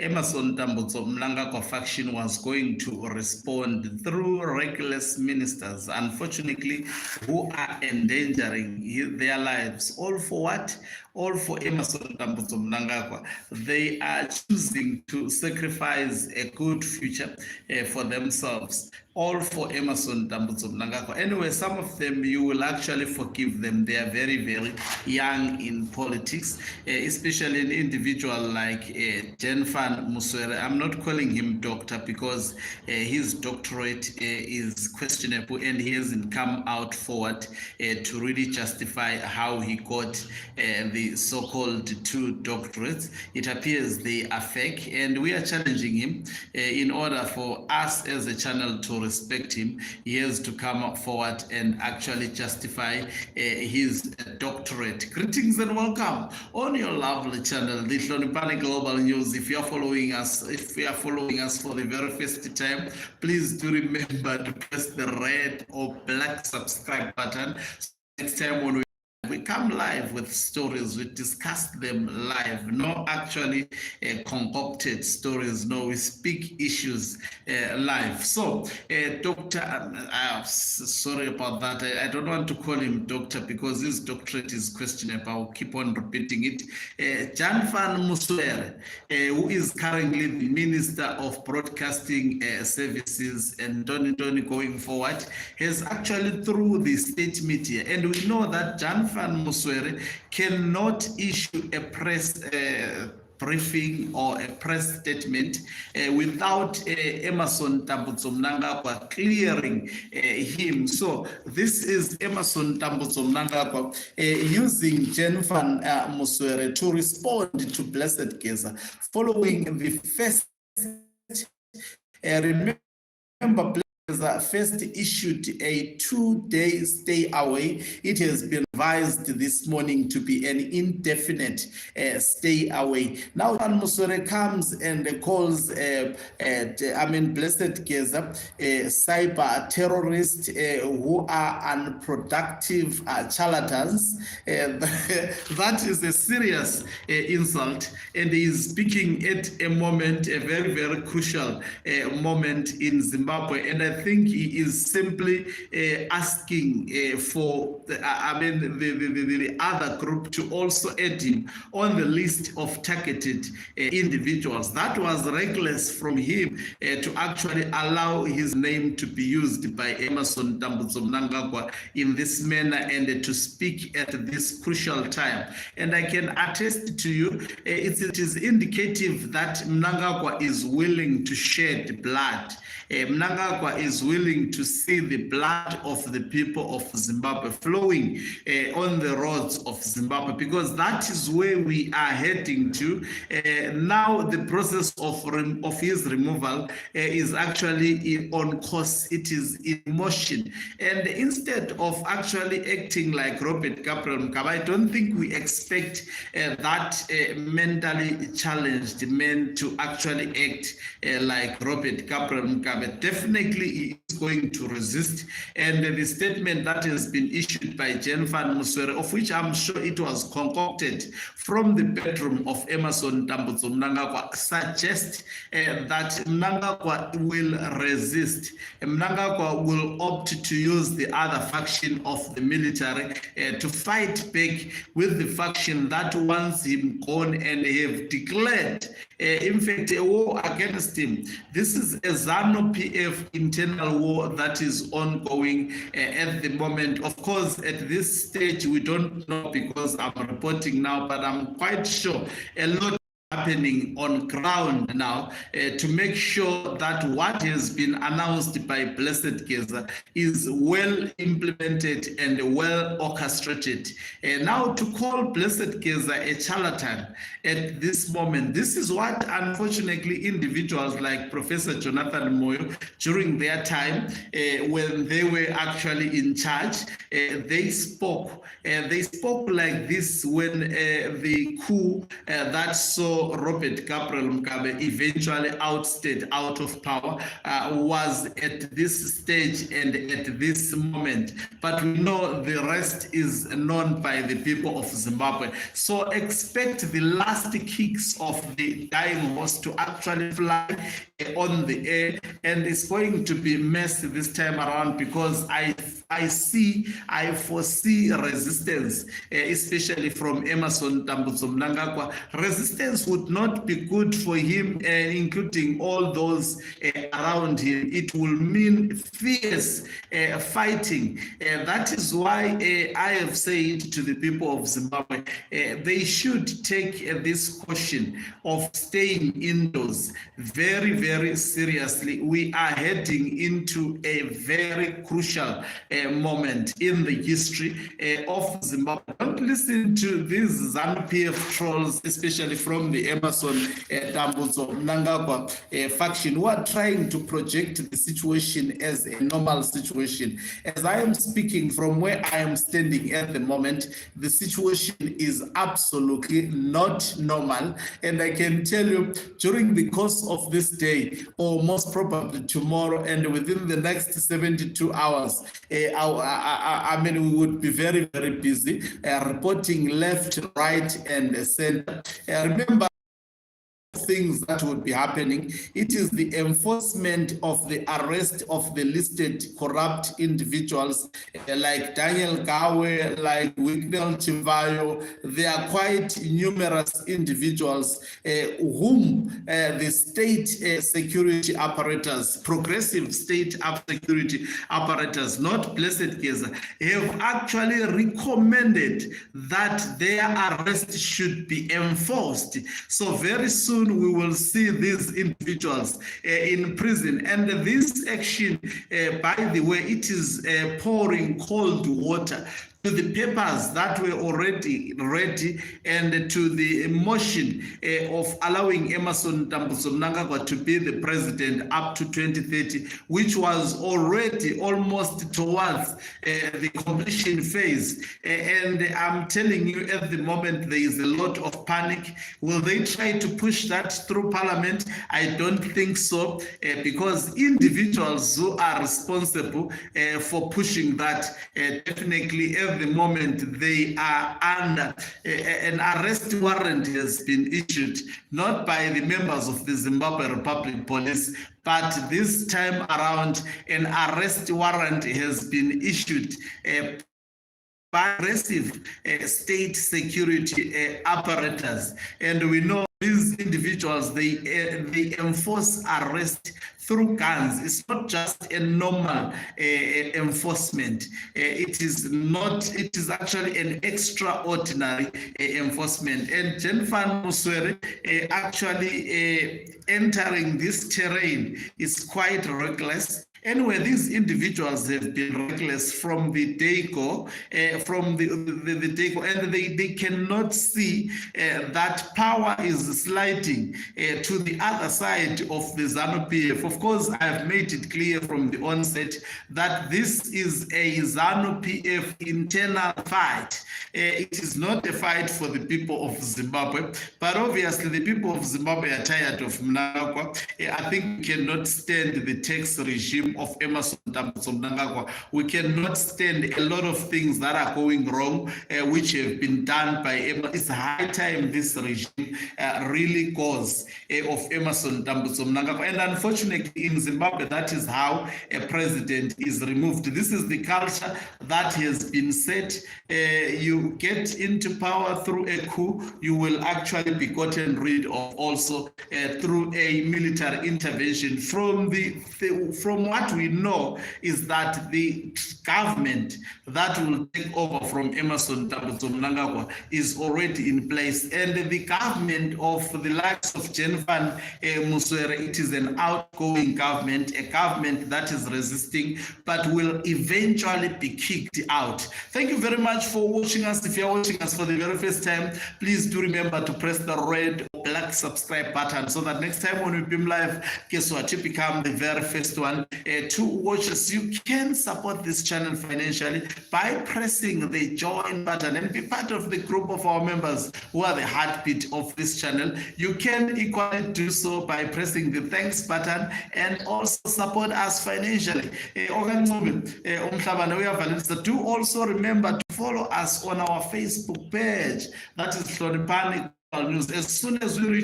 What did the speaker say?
Emerson Tambutso Mnangagwa faction was going to respond through reckless ministers, unfortunately, who are endangering their lives. All for what? All for Emerson Tambutso Mnangagwa. They are choosing to sacrifice a good future for themselves. All for Emerson Tambutso Mnangagwa. Anyway, some of them you will actually forgive them. They are very, very young in politics, especially an individual like Jenfan Muswere. I'm not calling him doctor because his doctorate is questionable and he hasn't come out forward to really justify how he got the so-called 2 doctorates. It appears they are fake, and we are challenging him in order for us as a channel to respect him. He has to come forward and actually justify his doctorate. Greetings and welcome on your lovely channel, the Hlonipani Global News. If you are following us, for the very first time, please do remember to press the red or black subscribe button. Next time when we come live with stories, we discuss them live, not actually concocted stories. No, we speak issues live. So, Doctor, sorry about that. I don't want to call him doctor because his doctorate is questionable. I'll keep on repeating it. Jenfan Muswere, who is currently the Minister of Broadcasting Services and Tony going forward, has actually through the state media, and we know that Jenfan Muswere cannot issue a press briefing or a press statement without Emerson Tambutso Mnangagwa clearing him. So this is Emerson Tambutso Mnangagwa using Jenfan Muswere to respond to Blessed Geza following the first. Remember, first issued a 2-day stay away. It has been revised this morning to be an indefinite stay away. Now, Muswere comes and calls, Blessed Geza, cyber terrorists who are unproductive charlatans. That is a serious insult, and he is speaking at a moment, a very, very crucial moment in Zimbabwe. And I think he is simply asking for the other group to also add him on the list of targeted individuals. That was reckless from him to actually allow his name to be used by Emerson Tambutso Mnangagwa in this manner and to speak at this crucial time. And I can attest to you, it is indicative that Mnangagwa is willing to shed blood. Mnangagwa is willing to see the blood of the people of Zimbabwe flowing on the roads of Zimbabwe, because that is where we are heading to. Now the process of his removal is actually on course. It is in motion. And instead of actually acting like Robert Gabriel Mugabe, I don't think we expect that mentally challenged man to actually act like Robert Gabriel Mugabe. Definitely he is going to resist, and the statement that has been issued by Jenfan Muswere, of which I'm sure it was concocted from the bedroom of Emerson Tambutso Mnangagwa, suggests that Mnangagwa will resist. Mnangagwa will opt to use the other faction of the military to fight back with the faction that wants him gone and have declared, in fact, a war against him. This is a ZANU-PF internal war that is ongoing at the moment. Of course, at this stage, we don't know because I'm reporting now, but I'm quite sure a lot happening on ground now to make sure that what has been announced by Blessed Geza is well implemented and well orchestrated. Now to call Blessed Geza a charlatan at this moment, this is what unfortunately individuals like Professor Jonathan Moyo during their time when they were actually in charge, they spoke like this when the coup that saw saw Robert Gabriel Mugabe eventually ousted out of power was at this stage and at this moment. But we know the rest is known by the people of Zimbabwe. So expect the last kicks of the dying horse to actually fly on the air, and it's going to be messy this time around, because I foresee resistance, especially from Emmerson Dambudzo Mnangagwa. Resistance would not be good for him, including all those around him. It will mean fierce fighting. That is why I have said to the people of Zimbabwe, they should take this caution of staying indoors very, very seriously. We are heading into a very crucial moment in the history of Zimbabwe. Don't listen to these ZANU-PF trolls, especially from the Emmerson Dambudzo Mnangagwa faction, who are trying to project the situation as a normal situation. As I am speaking from where I am standing at the moment, the situation is absolutely not normal. And I can tell you, during the course of this day, or most probably tomorrow, and within the next 72 hours, I mean, we would be very, very busy reporting left, right, and center. Remember, things that would be happening. It is the enforcement of the arrest of the listed corrupt individuals like Daniel Gawe, like Wignell Chivayo. They are quite numerous individuals whom the state security apparatus, progressive state security apparatus, not Blessed Geza, have actually recommended that their arrest should be enforced. So very soon we will see these individuals in prison. And this action, by the way, it is pouring cold water to the papers that were already ready, and to the motion of allowing Emmerson Dambudzo Mnangagwa to be the president up to 2030, which was already almost towards the completion phase. And I'm telling you, at the moment, there is a lot of panic. Will they try to push that through parliament? I don't think so, because individuals who are responsible for pushing that, definitely at the moment they are under an arrest warrant has been issued, not by the members of the Zimbabwe Republic Police, but this time around an arrest warrant has been issued by aggressive state security apparatus. And we know these individuals, they enforce arrest through guns. It's not just a normal enforcement. It is actually an extraordinary enforcement. And Jenfan Muswere actually entering this terrain is quite reckless. Anyway, these individuals have been reckless from the day-go, the day-go, and they cannot see that power is sliding to the other side of the ZANU-PF. Of course, I have made it clear from the onset that this is a ZANU-PF internal fight. It is not a fight for the people of Zimbabwe, but obviously the people of Zimbabwe are tired of Mnangagwa. I think we cannot stand the tax regime of Emmerson Dambudzo Mnangagwa. We cannot stand a lot of things that are going wrong, which have been done by Emmerson. It's high time this regime really goes of Emmerson Dambudzo Mnangagwa. And unfortunately, in Zimbabwe, that is how a president is removed. This is the culture that has been set. You get into power through a coup, you will actually be gotten rid of also through a military intervention. From what we know is that the government that will take over from Emmerson Dambudzo Mnangagwa is already in place, and the government of the likes of Jenfan Muswere, it is an outgoing government, a government that is resisting but will eventually be kicked out. Thank you very much for watching us. If you're watching us for the very first time, please do remember to press the red or black subscribe button so that next time when we beam live, guess what, you become the very first one to watch us. You can support this channel financially by pressing the join button and be part of the group of our members who are the heartbeat of this channel. You can equally do so by pressing the thanks button and also support us financially. Do also remember to follow us on our Facebook page. That is Hloniphani News. As soon as we reach